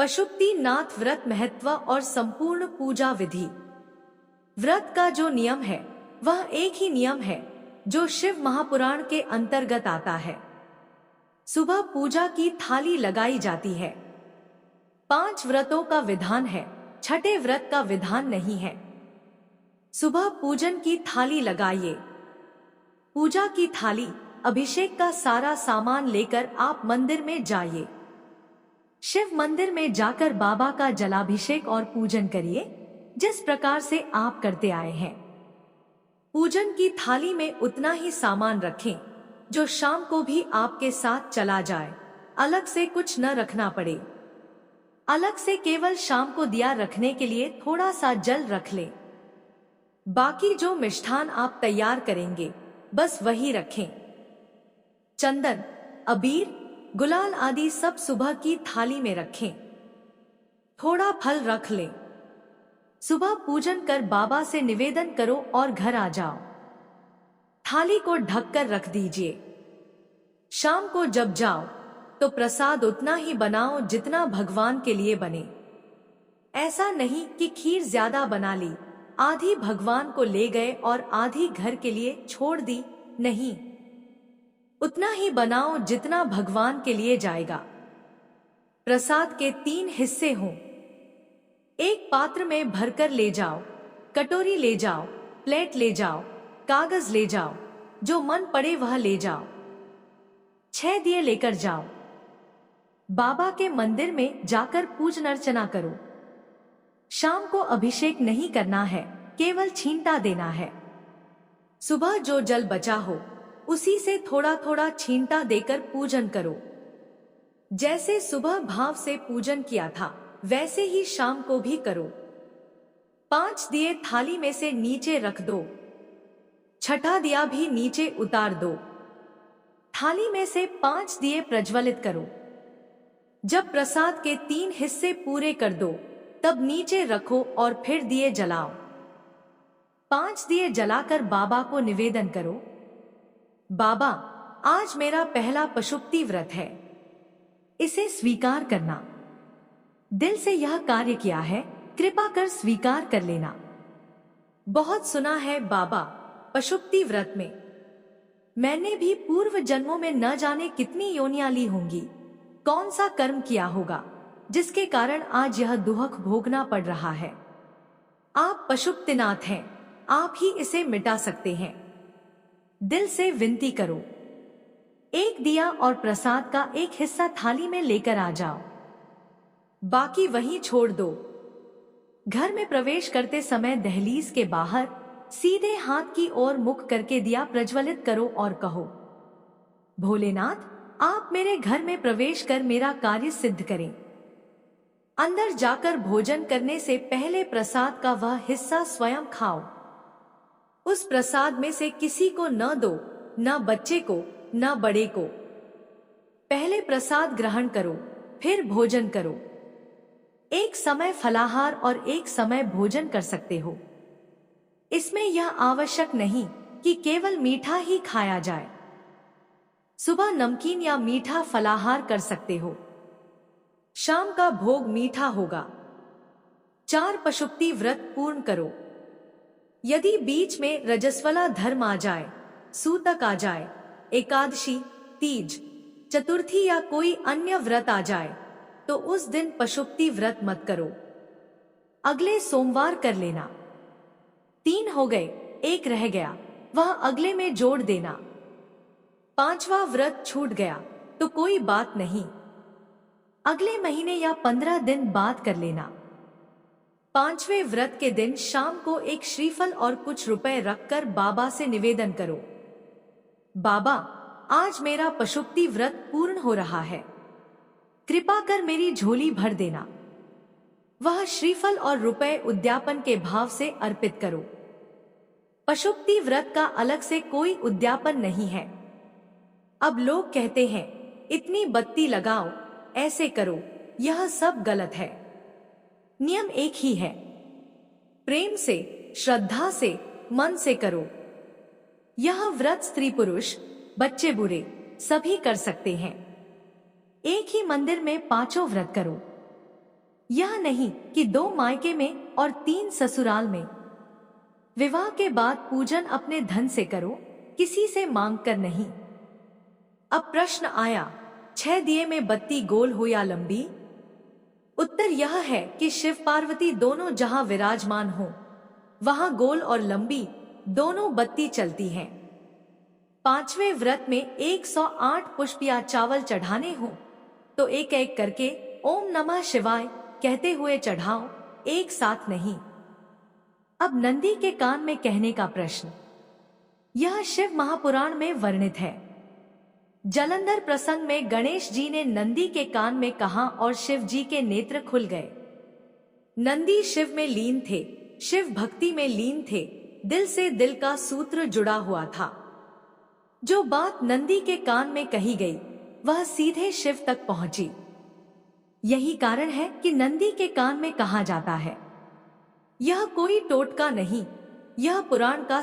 पशुपतिनाथ व्रत महत्व और संपूर्ण पूजा विधि। व्रत का जो नियम है वह एक ही नियम है जो शिव महापुराण के अंतर्गत आता है। सुबह पूजा की थाली लगाई जाती है। 5 व्रतों का विधान है, छठे व्रत का विधान नहीं है। सुबह पूजन की थाली लगाइए। पूजा की थाली, अभिषेक का सारा सामान लेकर आप मंदिर में जाइए। शिव मंदिर में जाकर बाबा का जलाभिषेक और पूजन करिए, जिस प्रकार से आप करते आए हैं। पूजन की थाली में उतना ही सामान रखें जो शाम को भी आपके साथ चला जाए, अलग से कुछ न रखना पड़े। अलग से केवल शाम को दिया रखने के लिए थोड़ा सा जल रख लें। बाकी जो मिष्ठान आप तैयार करेंगे बस वही रखें। चंदन, अबीर, गुलाल आदि सब सुबह की थाली में रखें। थोड़ा फल रख लें। सुबह पूजन कर बाबा से निवेदन करो और घर आ जाओ। थाली को ढककर रख दीजिए। शाम को जब जाओ तो प्रसाद उतना ही बनाओ जितना भगवान के लिए बने। ऐसा नहीं कि खीर ज्यादा बना ली, आधी भगवान को ले गए और आधी घर के लिए छोड़ दी, नहीं। उतना ही बनाओ जितना भगवान के लिए जाएगा। प्रसाद के 3 हिस्से हों। एक पात्र में भरकर ले जाओ, कटोरी ले जाओ, प्लेट ले जाओ, कागज ले जाओ, जो मन पड़े वह ले जाओ। 6 दिए लेकर जाओ। बाबा के मंदिर में जाकर पूजन अर्चना करो। शाम को अभिषेक नहीं करना है, केवल छींटा देना है। सुबह जो जल बचा हो उसी से थोड़ा थोड़ा छींटा देकर पूजन करो। जैसे सुबह भाव से पूजन किया था वैसे ही शाम को भी करो। 5 दिए थाली में से नीचे रख दो। छठा दिया भी नीचे उतार दो। थाली में से 5 दिए प्रज्वलित करो। जब प्रसाद के 3 हिस्से पूरे कर दो तब नीचे रखो और फिर दिए जलाओ। 5 दिए जलाकर बाबा को निवेदन करो, बाबा, आज मेरा पहला पशुपति व्रत है, इसे स्वीकार करना। दिल से यह कार्य किया है, कृपा कर स्वीकार कर लेना। बहुत सुना है बाबा, पशुपति व्रत में मैंने भी पूर्व जन्मों में न जाने कितनी योनियां ली होंगी, कौन सा कर्म किया होगा जिसके कारण आज यह दुख भोगना पड़ रहा है। आप पशुपतिनाथ हैं, आप ही इसे मिटा सकते हैं। दिल से विनती करो। एक दिया और प्रसाद का एक हिस्सा थाली में लेकर आ जाओ, बाकी वहीं छोड़ दो। घर में प्रवेश करते समय दहलीज के बाहर सीधे हाथ की ओर मुख करके दिया प्रज्वलित करो और कहो, भोलेनाथ, आप मेरे घर में प्रवेश कर मेरा कार्य सिद्ध करें। अंदर जाकर भोजन करने से पहले प्रसाद का वह हिस्सा स्वयं खाओ। उस प्रसाद में से किसी को न दो, न बच्चे को, न बड़े को। पहले प्रसाद ग्रहण करो, फिर भोजन करो। एक समय फलाहार और एक समय भोजन कर सकते हो। इसमें यह आवश्यक नहीं कि केवल मीठा ही खाया जाए। सुबह नमकीन या मीठा फलाहार कर सकते हो। शाम का भोग मीठा होगा। 4 पशुपति व्रत पूर्ण करो। यदि बीच में रजस्वला धर्म आ जाए, सूतक आ जाए, एकादशी, तीज, चतुर्थी या कोई अन्य व्रत आ जाए तो उस दिन पशुपति व्रत मत करो। अगले सोमवार कर लेना। 3 हो गए, 1 रह गया, वह अगले में जोड़ देना। 5वां व्रत छूट गया तो कोई बात नहीं, अगले महीने या 15 दिन बाद कर लेना। 5वें व्रत के दिन शाम को एक श्रीफल और कुछ रुपए रखकर बाबा से निवेदन करो, बाबा, आज मेरा पशुपति व्रत पूर्ण हो रहा है, कृपा कर मेरी झोली भर देना। वह श्रीफल और रुपए उद्यापन के भाव से अर्पित करो। पशुपति व्रत का अलग से कोई उद्यापन नहीं है। अब लोग कहते हैं इतनी बत्ती लगाओ, ऐसे करो, यह सब गलत है। नियम एक ही है, प्रेम से, श्रद्धा से, मन से करो। यह व्रत स्त्री पुरुष, बच्चे बूढ़े सभी कर सकते हैं। एक ही मंदिर में 5 व्रत करो। यह नहीं कि 2 मायके में और 3 ससुराल में। विवाह के बाद पूजन अपने धन से करो, किसी से मांग कर नहीं। अब प्रश्न आया, 6 दिए में बत्ती गोल हो या लंबी? उत्तर यह है कि शिव पार्वती दोनों जहां विराजमान हो, वहां गोल और लंबी दोनों बत्ती चलती हैं। 5वें व्रत में 108 पुष्प या चावल चढ़ाने हो तो एक एक करके ओम नमः शिवाय कहते हुए चढ़ाओ, एक साथ नहीं। अब नंदी के कान में कहने का प्रश्न, यह शिव महापुराण में वर्णित है। जालंधर प्रसंग में गणेश जी ने नंदी के कान में कहा और शिव जी के नेत्र खुल गए। नंदी शिव में लीन थे, शिव भक्ति में लीन थे, दिल से दिल का सूत्र जुड़ा हुआ था। जो बात नंदी के कान में कही गई वह सीधे शिव तक पहुंची। यही कारण है कि नंदी के कान में कहा जाता है। यह कोई टोटका नहीं, यह पुराण का